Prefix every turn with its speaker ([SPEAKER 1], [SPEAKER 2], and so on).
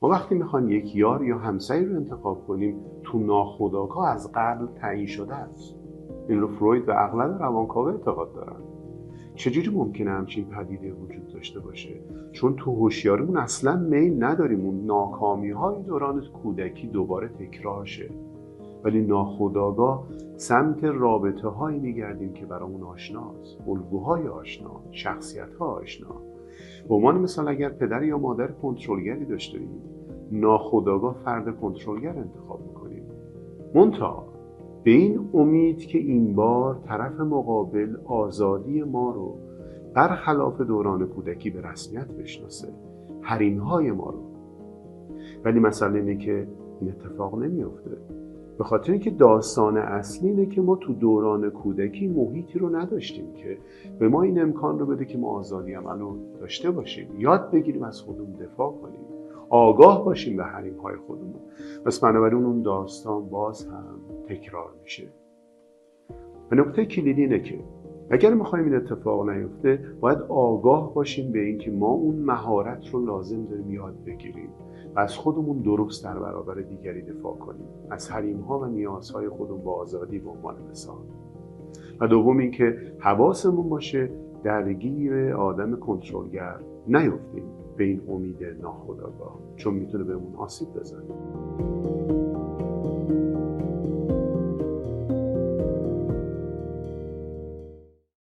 [SPEAKER 1] ما وقتی میخوایم یک یار یا همسری رو انتخاب کنیم تو ناخودآگاه از قبل تعیین شده است. این رو فروید و اغلب روانکاوها اعتقاد دارن. چجوری ممکنه همچین پدیده وجود داشته باشه؟ چون تو هوشیاریمون اصلا میل نداریم اون ناکامی‌های دوران کودکی دوباره تکرار شه، ولی ناخودآگاه سمت رابطه‌هایی می‌گردیم که برامون آشناست، الگوهای آشنا، شخصیت‌ها آشنا. به عنوان مثال اگر پدر یا مادر کنترلگری داشته ایم، ناخودآگاه فرد کنترلگر انتخاب می‌کنیم. منتها به این امید که این بار طرف مقابل آزادی ما رو برخلاف دوران کودکی به رسمیت بشناسه، حریم‌های ما رو. ولی مسئله اینه که این اتفاق نمیفته، به خاطر اینکه داستان اصلی اینه که ما تو دوران کودکی محیطی رو نداشتیم که به ما این امکان رو بده که ما آزادی عمل رو داشته باشیم، یاد بگیریم از خودمون دفاع کنیم، آگاه باشیم به حریم‌های خودمون. پس بنابراین اون داستان باز هم تکرار میشه. و نکته کلیدی اینه که اگر میخوایم این اتفاق نیفته، باید آگاه باشیم به اینکه ما اون مهارت رو لازم داریم یاد بگیریم و از خودمون درست در برابر دیگری دفاع کنیم، از حریم‌ها و نیازهای خودمون با آزادی به عنوان مثال. و دوم اینکه حواسمون باشه درگیر آدم کنترلگر نیفتیم به این امید ناخودآگاه، چون میتونه بهمون آسیب بزنه.